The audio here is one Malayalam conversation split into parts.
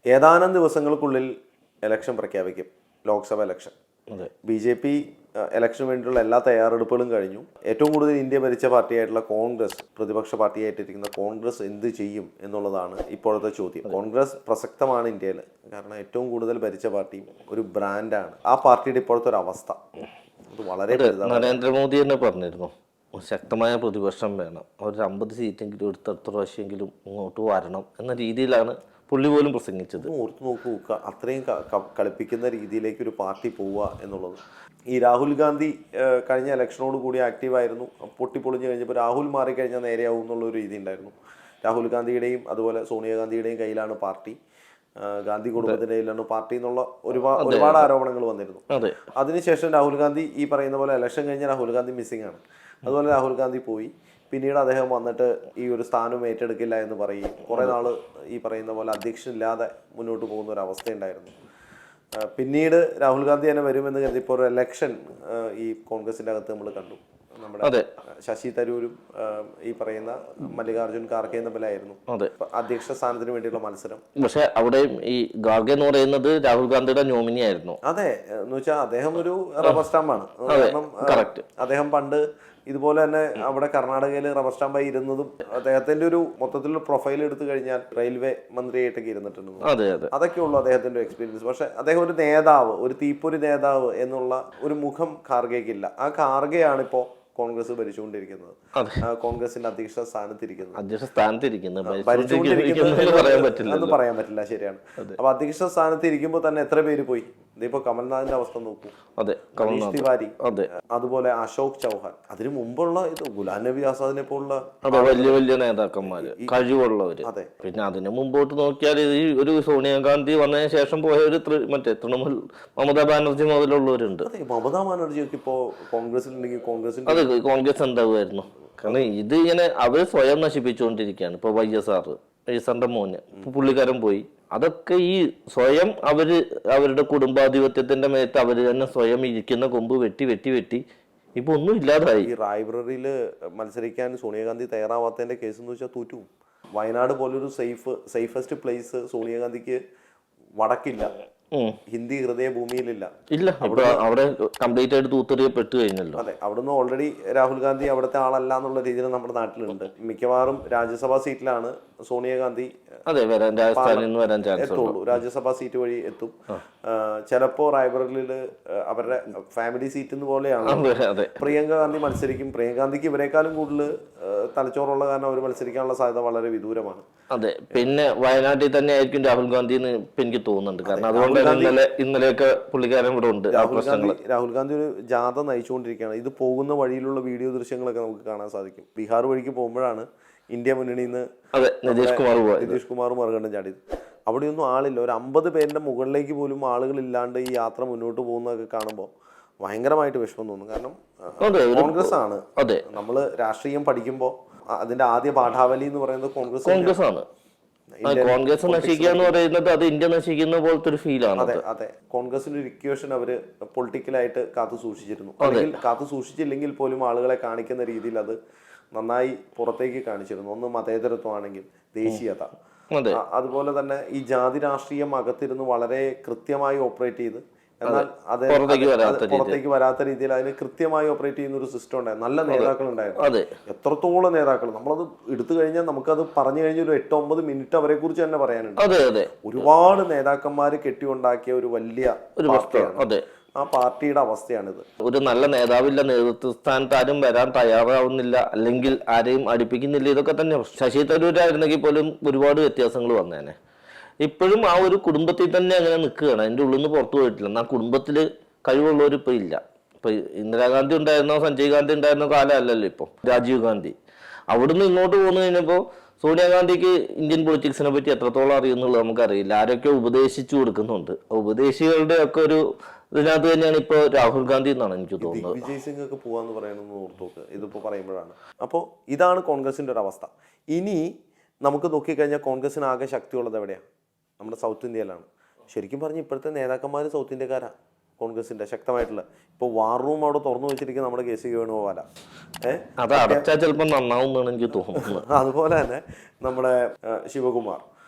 ഏതാനും ദിവസങ്ങൾക്കുള്ളിൽ ഇലക്ഷൻ പ്രഖ്യാപിക്കും, ലോക്സഭ ഇലക്ഷൻ. BJP ഇലക്ഷന് വേണ്ടിയുള്ള എല്ലാ തയ്യാറെടുപ്പുകളും കഴിഞ്ഞു. ഏറ്റവും കൂടുതൽ ഇന്ത്യ ഭരിച്ച പാർട്ടിയായിട്ടുള്ള കോൺഗ്രസ്, പ്രതിപക്ഷ പാർട്ടിയായിട്ടിരിക്കുന്ന കോൺഗ്രസ് എന്ത് ചെയ്യും എന്നുള്ളതാണ് ഇപ്പോഴത്തെ ചോദ്യം. കോൺഗ്രസ് പ്രസക്തമാണ് ഇന്ത്യയിൽ, കാരണം ഏറ്റവും കൂടുതൽ ഭരിച്ച പാർട്ടിയും ഒരു ബ്രാൻഡാണ്. ആ പാർട്ടിയുടെ ഇപ്പോഴത്തെ ഒരു അവസ്ഥ അത് വളരെ നരേന്ദ്രമോദി തന്നെ പറഞ്ഞിരുന്നു, ശക്തമായ പ്രതിപക്ഷം വേണം, ഒരു 50 സീറ്റെങ്കിലും എടുത്ത് എത്ര പ്രാവശ്യമെങ്കിലും ഇങ്ങോട്ട് വരണം എന്ന രീതിയിലാണ് പുള്ളി പോലും പ്രസംഗിച്ചത്. ഓർത്തു നോക്കൂ, അത്രയും കളിപ്പിക്കുന്ന രീതിയിലേക്ക് ഒരു പാർട്ടി പോവുക എന്നുള്ളത്. ഈ രാഹുൽ ഗാന്ധി കഴിഞ്ഞ ഇലക്ഷനോട് കൂടി ആക്റ്റീവായിരുന്നു. പൊട്ടിപ്പൊളിഞ്ഞ് കഴിഞ്ഞപ്പോൾ രാഹുൽ മാറിക്കഴിഞ്ഞാൽ നേരെയാവും എന്നുള്ളൊരു രീതി ഉണ്ടായിരുന്നു. രാഹുൽ ഗാന്ധിയുടെയും അതുപോലെ സോണിയാഗാന്ധിയുടെയും കയ്യിലാണ് പാർട്ടി, ഗാന്ധി കുടുംബത്തിന്റെ കയ്യിലാണ് പാർട്ടി എന്നുള്ള ഒരുപാട് ആരോപണങ്ങൾ വന്നിരുന്നു. അതിനുശേഷം രാഹുൽ ഗാന്ധി ഈ പറയുന്ന പോലെ ഇലക്ഷൻ കഴിഞ്ഞ രാഹുൽ ഗാന്ധി മിസ്സിംഗ് ആണ്. അതുപോലെ രാഹുൽ ഗാന്ധി പോയി, പിന്നീട് അദ്ദേഹം വന്നിട്ട് ഈ ഒരു സ്ഥാനം ഏറ്റെടുക്കില്ല എന്ന് പറയും. കുറേ നാൾ ഈ പറയുന്ന പോലെ അധ്യക്ഷനില്ലാതെ മുന്നോട്ട് പോകുന്ന ഒരു അവസ്ഥയുണ്ടായിരുന്നു. പിന്നീട് രാഹുൽ ഗാന്ധി തന്നെ വരുമെന്ന് കരുതി ഇപ്പോൾ ഒരു ഇലക്ഷൻ ഈ കോൺഗ്രസിന്റെ അകത്ത് നമ്മൾ കണ്ടു. നമ്മുടെ ശശി തരൂരും ഈ പറയുന്ന മല്ലികാർജുൻ ഖാർഗെയും തമ്മിലായിരുന്നു അധ്യക്ഷ സ്ഥാനത്തിന് വേണ്ടിയുള്ള മത്സരം. പക്ഷെ അവിടെ ഈ ഖാർഗെ എന്ന് പറയുന്നത് രാഹുൽ ഗാന്ധിയുടെ നോമിനി ആയിരുന്നു. അതെ, എന്ന് വെച്ചാൽ അദ്ദേഹം ഒരു റബ്ബർ സ്റ്റാമ്പാണ്. കാരണം അദ്ദേഹം പണ്ട് ഇതുപോലെ തന്നെ അവിടെ കർണാടകയിൽ റബ്ബർ സ്റ്റാമ്പായി ഇരുന്നതും അദ്ദേഹത്തിന്റെ ഒരു മൊത്തത്തിലുള്ള പ്രൊഫൈൽ എടുത്തു കഴിഞ്ഞാൽ റെയിൽവേ മന്ത്രിയായിട്ടൊക്കെ ഇരുന്നിട്ടുണ്ട്. അതൊക്കെ ഉള്ളൂ അദ്ദേഹത്തിന്റെ എക്സ്പീരിയൻസ്. പക്ഷെ അദ്ദേഹം ഒരു നേതാവ്, ഒരു തീപ്പൊരി നേതാവ് എന്നുള്ള ഒരു മുഖം ഖാർഗെക്കില്ല. ആ ഖാർഗെയാണ് ഇപ്പോ കോൺഗ്രസ് ഭരിച്ചുകൊണ്ടിരിക്കുന്നത്, കോൺഗ്രസിന്റെ അധ്യക്ഷ സ്ഥാനത്തിരിക്കുന്നത്. പറയാൻ പറ്റില്ല, ശരിയാണ്. അപ്പൊ അധ്യക്ഷ സ്ഥാനത്ത് ഇരിക്കുമ്പോൾ തന്നെ എത്ര പേര് പോയി. ഇതിപ്പോ കമൽനാഥിന്റെ അവസ്ഥ നോക്കൂ, മനീഷ് തിവാരി, അതുപോലെ അശോക് ചൗഹാൻ, അതിനു മുമ്പുള്ള ഇത് ഗുലാം നബി ആസാദിനെ പോലുള്ള വലിയ വലിയ നേതാക്കന്മാര്, കഴിവുള്ളവര്. പിന്നെ അതിന് മുമ്പോട്ട് നോക്കിയാൽ ഈ ഒരു സോണിയാഗാന്ധി വന്നതിന് ശേഷം പോയ ഒരു മറ്റേ തൃണമൂൽ മമതാ ബാനർജി മുതലുള്ളവരുണ്ട്. മമതാ ബാനർജിയൊക്കെ ഇപ്പോ കോൺഗ്രസിലുണ്ടെങ്കിൽ കോൺഗ്രസ് എന്താവുമായിരുന്നു. കാരണം ഇത് ഇങ്ങനെ അവര് സ്വയം നശിപ്പിച്ചുകൊണ്ടിരിക്കുകയാണ്. ഇപ്പൊ വൈഎസ്ആറിന്റെ മോന് പുള്ളിക്കാരൻ പോയി. അതൊക്കെ ഈ സ്വയം അവരുടെ കുടുംബാധിപത്യത്തിന്റെ മേത്ത് അവര് തന്നെ സ്വയം ഇരിക്കുന്ന കൊമ്പ് വെട്ടി ഇപ്പൊ ഒന്നും ഇല്ലാതായി. ഈ റായ്ബററിയിൽ മത്സരിക്കാൻ സോണിയാഗാന്ധി തയ്യാറാവാത്തതിന്റെ കേസ് എന്ന് വെച്ചാൽ തോറ്റു. വയനാട് പോലൊരു സേഫസ്റ്റ് പ്ലേസ് സോണിയാഗാന്ധിക്ക് വടക്കില്ല, ഹിന്ദി ഹൃദയ ഭൂമിയിലില്ല. അവിടെ കംപ്ലീറ്റ് ആയിട്ട് തൂത്തെറിയപ്പെട്ടു കഴിഞ്ഞല്ലോ. അതെ, അവിടുന്ന് ഓൾറെഡി രാഹുൽ ഗാന്ധി അവിടുത്തെ ആളല്ല എന്നുള്ള രീതിയിൽ നമ്മുടെ നാട്ടിലുണ്ട്. മിക്കവാറും രാജ്യസഭാ സീറ്റിലാണ് സോണിയാഗാന്ധി എത്തുള്ളൂ, രാജ്യസഭാ സീറ്റ് വഴി എത്തും. ചിലപ്പോ റായ്ബറേലിയിൽ അവരുടെ ഫാമിലി സീറ്റ് പോലെയാണ് പ്രിയങ്ക ഗാന്ധി മത്സരിക്കും. പ്രിയങ്ക ഗാന്ധിക്ക് ഇവരെക്കാളും കൂടുതൽ തലച്ചോറുള്ള കാരണം അവർ മത്സരിക്കാനുള്ള സാധ്യത വളരെ വിദൂരമാണ്. അതെ, പിന്നെ വയനാട്ടിൽ തന്നെ ആയിരിക്കും രാഹുൽ ഗാന്ധി എന്ന് എനിക്ക് തോന്നുന്നുണ്ട്. കാരണം അതുകൊണ്ട് ഇന്നലെയൊക്കെ പുള്ളിക്കാരൻ ഇവിടെ ഉണ്ട്. രാഹുൽ ഗാന്ധി ഒരു ജാഥ നയിച്ചുകൊണ്ടിരിക്കുകയാണ്. ഇത് പോകുന്ന വഴിയിലുള്ള വീഡിയോ ദൃശ്യങ്ങളൊക്കെ നമുക്ക് കാണാൻ സാധിക്കും. ബീഹാർ വഴിക്ക് പോകുമ്പോഴാണ് ഇന്ത്യ മുന്നണിയിൽ നിന്ന് നിതീഷ് കുമാർ മറുകണ്ഠം ചാടിയത്. അവിടെയൊന്നും ആളില്ല, ഒരു 50 പേരുടെ മുകളിലേക്ക് പോലും ആളുകളില്ലാണ്ട് ഈ യാത്ര മുന്നോട്ട് പോകുന്നതൊക്കെ കാണുമ്പോൾ ഭയങ്കരമായിട്ട് വിഷമം തോന്നും. കാരണം കോൺഗ്രസ് ആണ്. നമ്മള് രാഷ്ട്രീയം പഠിക്കുമ്പോൾ അതിന്റെ ആദ്യ പാഠാവലി എന്ന് പറയുന്നത് കോൺഗ്രസ് ആണ്. കോൺഗ്രസ് നശിക്കുക എന്ന് പറയുന്നത് അത് ഇന്ത്യ നശിക്കുന്ന പോലത്തെ ഒരു ഫീലാണ്. അതെ, കോൺഗ്രസിന്റെ ഒരു ഇക്വേഷൻ അവര് പൊളിറ്റിക്കലായിട്ട് കാത്തു സൂക്ഷിച്ചിരുന്നു. അല്ലെങ്കിൽ കാത്തു സൂക്ഷിച്ചില്ലെങ്കിൽ പോലും ആളുകളെ കാണിക്കുന്ന രീതിയിൽ അത് നന്നായി പുറത്തേക്ക് കാണിച്ചിരുന്നു. ഒന്ന് മതേതരത്വമാണെങ്കിൽ ദേശീയത, അതുപോലെ തന്നെ ഈ ജാതി രാഷ്ട്രീയം അകത്തിരുന്ന് വളരെ കൃത്യമായി ഓപ്പറേറ്റ് ചെയ്ത്, എന്നാൽ അത് പുറത്തേക്ക് വരാത്ത രീതിയിൽ അതിന് കൃത്യമായി ഓപ്പറേറ്റ് ചെയ്യുന്ന ഒരു സിസ്റ്റം ഉണ്ടായിരുന്നു. നല്ല നേതാക്കൾ ഉണ്ടായിരുന്നു, എത്രത്തോളം നേതാക്കൾ. നമ്മളത് എടുത്തു കഴിഞ്ഞാൽ നമുക്കത് പറഞ്ഞു കഴിഞ്ഞാൽ ഒരു 8-9 മിനിറ്റ് അവരെ കുറിച്ച് തന്നെ പറയാനുണ്ട്. ഒരുപാട് നേതാക്കന്മാര് കെട്ടിയുണ്ടാക്കിയ ഒരു വലിയ പാർട്ടിയാണ്. ആ പാർട്ടിയുടെ അവസ്ഥയാണിത്. ഒരു നല്ല നേതാവില്ല, നേതൃത്വ സ്ഥാനത്ത് ആരും വരാൻ തയ്യാറാവുന്നില്ല, അല്ലെങ്കിൽ ആരെയും അടുപ്പിക്കുന്നില്ല. ഇതൊക്കെ തന്നെ ശശി തരൂരായിരുന്നെങ്കിൽ പോലും ഒരുപാട് വ്യത്യാസങ്ങൾ വന്നേനെ. ഇപ്പോഴും ആ ഒരു കുടുംബത്തിൽ തന്നെ അങ്ങനെ നിൽക്കുകയാണ്, അതിൻ്റെ ഉള്ളിൽ നിന്ന് പുറത്തു പോയിട്ടില്ല. എന്നാൽ കുടുംബത്തിൽ കഴിവുള്ളവർ ഇപ്പം ഇല്ല. ഇപ്പൊ ഇന്ദിരാഗാന്ധി ഉണ്ടായിരുന്നോ സഞ്ജയ് ഗാന്ധി ഉണ്ടായിരുന്നോ കാലമല്ലല്ലോ ഇപ്പം രാജീവ് ഗാന്ധി. അവിടുന്ന് ഇങ്ങോട്ട് പോന്നു കഴിഞ്ഞപ്പോൾ സോണിയാഗാന്ധിക്ക് ഇന്ത്യൻ പൊളിറ്റിക്സിനെ പറ്റി എത്രത്തോളം അറിയുന്നുള്ളത് നമുക്കറിയില്ല. ആരൊക്കെ ഉപദേശിച്ചു കൊടുക്കുന്നുണ്ട്. ഉപദേശികളുടെ ഒക്കെ ഒരു ഇതിനകത്ത് തന്നെയാണ് ഇപ്പോൾ രാഹുൽ ഗാന്ധി എന്നാണ് എനിക്ക് തോന്നുന്നത്. വിജയ് സിംഗ് ഒക്കെ പോവാന്ന് പറയണമെന്ന് ഓർത്തോക്ക് ഇതിപ്പോ പറയുമ്പോഴാണ്. അപ്പോൾ ഇതാണ് കോൺഗ്രസിന്റെ ഒരു അവസ്ഥ. ഇനി നമുക്ക് നോക്കിക്കഴിഞ്ഞാൽ കോൺഗ്രസിന് ആകെ ശക്തിയുള്ളത് എവിടെയാണ്? നമ്മുടെ സൗത്ത് ഇന്ത്യയിലാണ്. ശരിക്കും പറഞ്ഞ് ഇപ്പോഴത്തെ നേതാക്കന്മാർ സൗത്ത് ഇന്ത്യക്കാരാണ് കോൺഗ്രസിന്റെ ശക്തമായിട്ടുള്ള. ഇപ്പോൾ വാർ റൂം അവിടെ തുറന്നു വെച്ചിരിക്കുന്ന നമ്മുടെ കെ സി വേണുഗോപാല. ചിലപ്പോൾ നന്നാവും എനിക്ക് തോന്നുന്നു. അതുപോലെ തന്നെ നമ്മുടെ ശിവകുമാർ,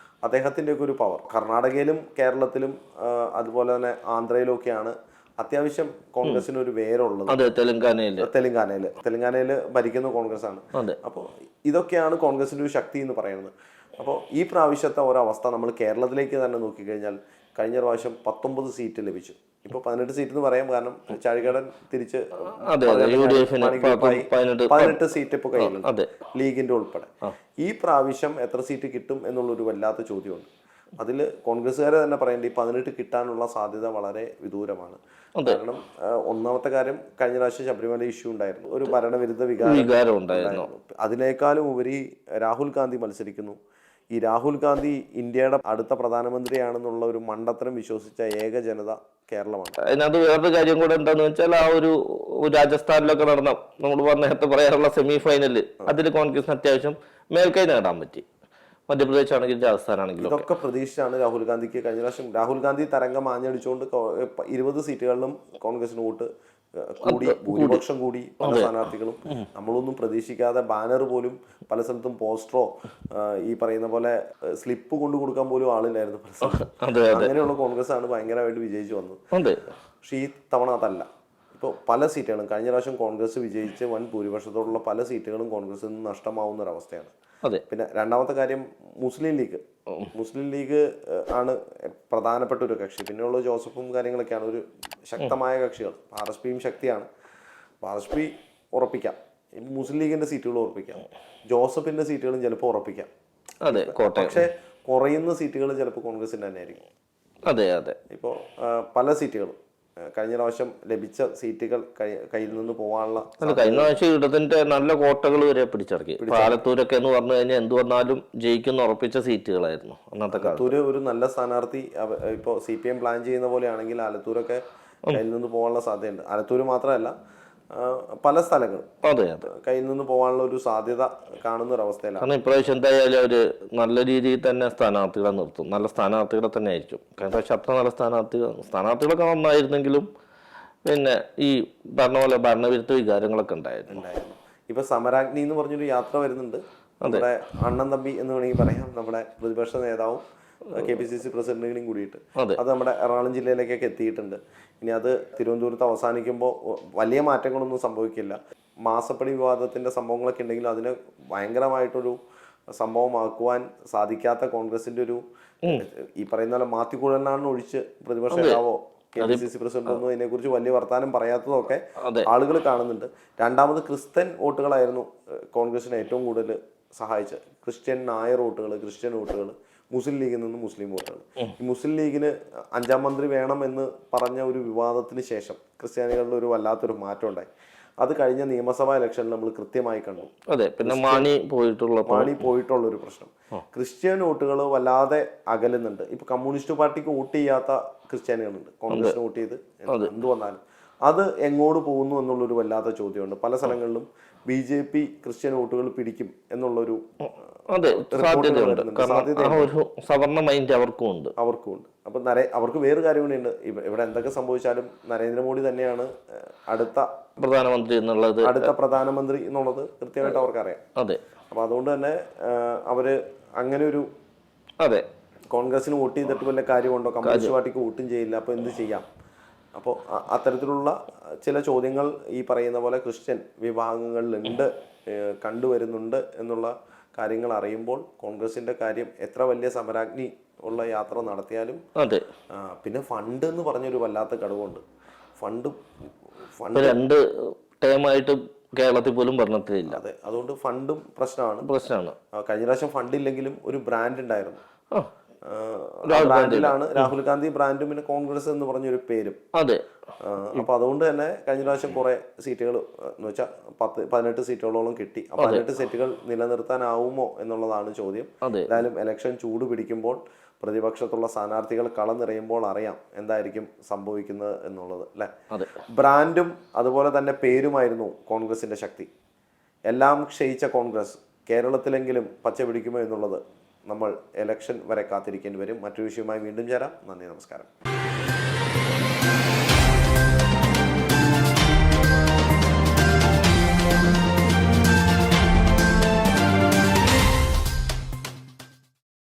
അദ്ദേഹത്തിൻ്റെയൊക്കെ ഒരു പവർ കർണാടകയിലും കേരളത്തിലും അതുപോലെ തന്നെ ആന്ധ്രയിലൊക്കെയാണ് അത്യാവശ്യം കോൺഗ്രസിന് ഒരു വേരുള്ളത്. അതെ, തെലങ്കാനയിൽ ഭരിക്കുന്ന കോൺഗ്രസ് ആണ്. അപ്പോൾ ഇതൊക്കെയാണ് കോൺഗ്രസിന്റെ ഒരു ശക്തി എന്ന് പറയുന്നത്. അപ്പോൾ ഈ പ്രാവശ്യത്തെ ഒരവസ്ഥ നമ്മൾ കേരളത്തിലേക്ക് തന്നെ നോക്കിക്കഴിഞ്ഞാൽ കഴിഞ്ഞ പ്രാവശ്യം 19 സീറ്റ് ലഭിച്ചു. ഇപ്പോൾ 18 സീറ്റ് എന്ന് പറയാം, കാരണം ചാഴികാടൻ തിരിച്ച് 18 സീറ്റ് ഇപ്പോൾ കയ്യിലുണ്ട്, ലീഗിന്റെ ഉൾപ്പെടെ. ഈ പ്രാവശ്യം എത്ര സീറ്റ് കിട്ടും എന്നുള്ളൊരു വല്ലാത്ത ചോദ്യമുണ്ട്. അതിൽ കോൺഗ്രസ്സുകാരെ തന്നെ പറയേണ്ടത് ഈ 18 കിട്ടാനുള്ള സാധ്യത വളരെ വിദൂരമാണ്. കാരണം ഒന്നാമത്തെ കാര്യം, കഴിഞ്ഞ പ്രാവശ്യം ശബരിമല ഇഷ്യൂ ഉണ്ടായിരുന്നു, ഒരു ഭരണവിരുദ്ധ വികാരം ഉണ്ടായിരുന്നു. അതിനേക്കാളും ഉപരി രാഹുൽ ഗാന്ധി മത്സരിക്കുന്നു. ഈ രാഹുൽ ഗാന്ധി ഇന്ത്യയുടെ അടുത്ത പ്രധാനമന്ത്രിയാണെന്നുള്ള ഒരു മണ്ടത്തരം വിശ്വസിച്ച ഏക ജനത കേരളമാണ്. അതിനകത്ത് വേറൊരു കാര്യം കൂടെ എന്താന്ന് വെച്ചാൽ, ആ ഒരു രാജസ്ഥാനിലൊക്കെ നടന്ന നമ്മൾ നേരത്തെ പറയാറുള്ള സെമി ഫൈനല്, അതിൽ കോൺഗ്രസിന് അത്യാവശ്യം മേൽക്കൈ നേടാൻ പറ്റി. മധ്യപ്രദേശ് ആണെങ്കിലും രാജസ്ഥാൻ ആണെങ്കിലും ഇതൊക്കെ പ്രതീക്ഷിച്ചാണ് രാഹുൽ ഗാന്ധിക്ക് കഴിഞ്ഞ പ്രാവശ്യം രാഹുൽ ഗാന്ധി തരംഗം ആഞ്ഞടിച്ചുകൊണ്ട് 20 സീറ്റുകളിലും കോൺഗ്രസിന് വോട്ട് കൂടി, ഭൂരിപക്ഷം കൂടി. പല സ്ഥാനാർത്ഥികളും നമ്മളൊന്നും പ്രതീക്ഷിക്കാതെ ബാനർ പോലും പല സ്ഥലത്തും, പോസ്റ്ററോ ഈ പറയുന്ന പോലെ സ്ലിപ്പ് കൊണ്ടു കൊടുക്കാൻ പോലും ആളില്ലായിരുന്നു പല സ്ഥലത്തും. അങ്ങനെയുള്ള കോൺഗ്രസ് ആണ് ഭയങ്കരമായിട്ട് വിജയിച്ചു വന്നത്. പക്ഷെ ഈ തവണ അതല്ല. ഇപ്പോൾ പല സീറ്റുകളും കഴിഞ്ഞ പ്രാവശ്യം കോൺഗ്രസ് വിജയിച്ച് വൻ ഭൂരിപക്ഷത്തോടുള്ള പല സീറ്റുകളും കോൺഗ്രസിൽ നിന്ന് നഷ്ടമാവുന്ന ഒരവസ്ഥയാണ്. പിന്നെ രണ്ടാമത്തെ കാര്യം, മുസ്ലിം ലീഗ് ആണ് പ്രധാനപ്പെട്ട ഒരു കക്ഷി. പിന്നെയുള്ള ജോസഫും കാര്യങ്ങളൊക്കെയാണ് ഒരു ശക്തമായ കക്ഷികൾ. RSPയും ശക്തിയാണ്. RSP ഉറപ്പിക്കാം, മുസ്ലിം ലീഗിന്റെ സീറ്റുകൾ ഉറപ്പിക്കാം, ജോസഫിന്റെ സീറ്റുകളും ചിലപ്പോൾ ഉറപ്പിക്കാം. പക്ഷെ കുറയുന്ന സീറ്റുകൾ ചിലപ്പോൾ കോൺഗ്രസിന്റെ തന്നെ ആയിരിക്കും. ഇപ്പോൾ പല സീറ്റുകളും കഴിഞ്ഞ പ്രാവശ്യം ലഭിച്ച സീറ്റുകൾ കയ്യിൽ നിന്ന് പോകാനുള്ള, കഴിഞ്ഞ പ്രാവശ്യം ഇടതിന്റെ നല്ല കോട്ടകൾ വരെ പിടിച്ചിറക്കി. ആലത്തൂരൊക്കെ എന്ന് പറഞ്ഞു കഴിഞ്ഞാൽ എന്ത് വന്നാലും ജയിക്കുന്ന ഉറപ്പിച്ച സീറ്റുകളായിരുന്നു അന്നത്തെ കാലത്ത്. ആലത്തൂര് ഒരു നല്ല സ്ഥാനാർത്ഥി ഇപ്പോൾ CPM പ്ലാൻ ചെയ്യുന്ന പോലെയാണെങ്കിൽ ആലത്തൂരൊക്കെ കയ്യിൽ നിന്ന് പോകാനുള്ള സാധ്യതയുണ്ട്. ആലത്തൂര് മാത്രമല്ല, പല സ്ഥലങ്ങളും കയ്യിൽ നിന്ന് പോകാനുള്ള ഒരു സാധ്യത കാണുന്ന ഒരു അവസ്ഥയിലാണ്. കാരണം ഇപ്രാവശ്യം എന്തായാലും അവര് നല്ല രീതിയിൽ തന്നെ സ്ഥാനാർത്ഥികളെ നിർത്തും. നല്ല സ്ഥാനാർത്ഥികളെ തന്നെ ആയിരിക്കും. കാരണം അത്ര നല്ല സ്ഥാനാർത്ഥികളൊക്കെ നന്നായിരുന്നെങ്കിലും പിന്നെ ഈ പറഞ്ഞ പോലെ ഭരണവിരുദ്ധ വികാരങ്ങളൊക്കെ ഉണ്ടായിരുന്നു. ഇപ്പൊ സമരാഗ്നി എന്ന് പറഞ്ഞൊരു യാത്ര വരുന്നുണ്ട്. നമ്മുടെ അണ്ണൻ തമ്പി എന്ന് വേണമെങ്കിൽ പറയാം, നമ്മുടെ പ്രതിപക്ഷ നേതാവും KPCC പ്രസിഡന്റിനും കൂടിയിട്ട്. അത് നമ്മുടെ എറണാകുളം ജില്ലയിലേക്കൊക്കെ എത്തിയിട്ടുണ്ട്. ഇനി അത് തിരുവനന്തപുരത്ത് അവസാനിക്കുമ്പോൾ വലിയ മാറ്റങ്ങളൊന്നും സംഭവിക്കില്ല. മാസപ്പടി വിവാദത്തിന്റെ സംഭവങ്ങളൊക്കെ ഉണ്ടെങ്കിലും അതിനെ ഭയങ്കരമായിട്ടൊരു സംഭവമാക്കുവാൻ സാധിക്കാത്ത കോൺഗ്രസിന്റെ ഒരു, ഈ പറയുന്ന പോലെ മാത്തിക്കുഴലിനാണ് ഒഴിച്ച് പ്രതിപക്ഷ നേതാവോ KPCC പ്രസിഡന്റ് ഒന്നും ഇതിനെക്കുറിച്ച് വലിയ വർത്താനം പറയാത്തതൊക്കെ ആളുകൾ കാണുന്നുണ്ട്. രണ്ടാമത് ക്രിസ്ത്യൻ വോട്ടുകളായിരുന്നു കോൺഗ്രസിനെ ഏറ്റവും കൂടുതൽ സഹായിച്ചത്. ക്രിസ്ത്യൻ നായർ വോട്ടുകൾ, ക്രിസ്ത്യൻ വോട്ടുകൾ, മുസ്ലിം ലീഗിൽ നിന്ന് മുസ്ലിം വോട്ടുകൾ. ഈ മുസ്ലിം ലീഗിന് 5ാം മന്ത്രി വേണം എന്ന് പറഞ്ഞ ഒരു വിവാദത്തിന് ശേഷം ക്രിസ്ത്യാനികളിൽ ഒരു വല്ലാത്തൊരു മാറ്റം ഉണ്ടായി. അത് കഴിഞ്ഞ നിയമസഭാ ഇലക്ഷനിൽ നമ്മൾ കൃത്യമായി കണ്ടു. പിന്നെ മാണി പോയിട്ടുള്ള ഒരു പ്രശ്നം, ക്രിസ്ത്യൻ വോട്ടുകൾ വല്ലാതെ അകലുന്നുണ്ട്. ഇപ്പൊ കമ്മ്യൂണിസ്റ്റ് പാർട്ടിക്ക് വോട്ട് ചെയ്യാത്ത ക്രിസ്ത്യാനികളുണ്ട്, കോൺഗ്രസിന് വോട്ട് ചെയ്ത് എന്ത് വന്നാലും. അത് എങ്ങോട്ട് പോകുന്നു എന്നുള്ളൊരു വല്ലാത്ത ചോദ്യമുണ്ട്. പല സ്ഥലങ്ങളിലും BJP ക്രിസ്ത്യൻ വോട്ടുകൾ പിടിക്കും എന്നുള്ളൊരു അവർക്കും ഉണ്ട്. അപ്പൊ അവർക്ക് വേറെ കാര്യം കൂടി ഉണ്ട്. ഇവിടെ എന്തൊക്കെ സംഭവിച്ചാലും നരേന്ദ്രമോദി തന്നെയാണ് അടുത്ത പ്രധാനമന്ത്രി എന്നുള്ളത് കൃത്യമായിട്ട് അവർക്കറിയാം. അപ്പൊ അതുകൊണ്ട് തന്നെ അവര് അങ്ങനെ ഒരു കോൺഗ്രസിന് വോട്ട് ചെയ്തിട്ട് വല്ല കാര്യമുണ്ടോ? കമ്മ്യൂണിസ്റ്റ് പാർട്ടിക്ക് വോട്ടും ചെയ്യില്ല, അപ്പൊ എന്ത് ചെയ്യാം? അപ്പോൾ അത്തരത്തിലുള്ള ചില ചോദ്യങ്ങൾ ഈ പറയുന്ന പോലെ ക്രിസ്ത്യൻ വിഭാഗങ്ങളിലുണ്ട്, കണ്ടുവരുന്നുണ്ട് എന്നുള്ള കാര്യങ്ങൾ അറിയുമ്പോൾ കോൺഗ്രസിന്റെ കാര്യം എത്ര വലിയ സമരാഗ്നി ഉള്ള യാത്ര നടത്തിയാലും. പിന്നെ ഫണ്ട് എന്ന് പറഞ്ഞൊരു വല്ലാത്ത ഘടകമുണ്ട്. ഫണ്ട് 2 ടൈമായിട്ട് കേരളത്തിൽ പോലും ഭരണത്തിലില്ല. അതുകൊണ്ട് ഫണ്ടും പ്രശ്നമാണ്. കഴിഞ്ഞ പ്രാവശ്യം ഫണ്ട് ഇല്ലെങ്കിലും ഒരു ബ്രാൻഡ് ഉണ്ടായിരുന്നു. ബ്രാൻഡിലാണ് രാഹുൽ ഗാന്ധി ബ്രാൻഡും പിന്നെ കോൺഗ്രസ് എന്ന് പറഞ്ഞൊരു പേരും. അപ്പൊ അതുകൊണ്ട് തന്നെ കഴിഞ്ഞ പ്രാവശ്യം കുറെ സീറ്റുകൾ എന്ന് വെച്ചാൽ 18 സീറ്റുകളോളം കിട്ടി. 18 സീറ്റുകൾ നിലനിർത്താനാവുമോ എന്നുള്ളതാണ് ചോദ്യം. എന്തായാലും ഇലക്ഷൻ ചൂട് പിടിക്കുമ്പോൾ പ്രതിപക്ഷത്തുള്ള സ്ഥാനാർത്ഥികൾ കളം നിറയുമ്പോൾ അറിയാം എന്തായിരിക്കും സംഭവിക്കുന്നത് എന്നുള്ളത്, അല്ലെ? ബ്രാൻഡും അതുപോലെ തന്നെ പേരുമായിരുന്നു കോൺഗ്രസിന്റെ ശക്തി. എല്ലാം ക്ഷയിച്ച കോൺഗ്രസ് കേരളത്തിലെങ്കിലും പച്ച പിടിക്കുമോ എന്നുള്ളത് നമ്മൾ ഇലക്ഷൻ വരെ കാത്തിരിക്കേണ്ടി വരും. മറ്റൊരു വിഷയവുമായി വീണ്ടും ചേരാം. നന്ദി, നമസ്കാരം.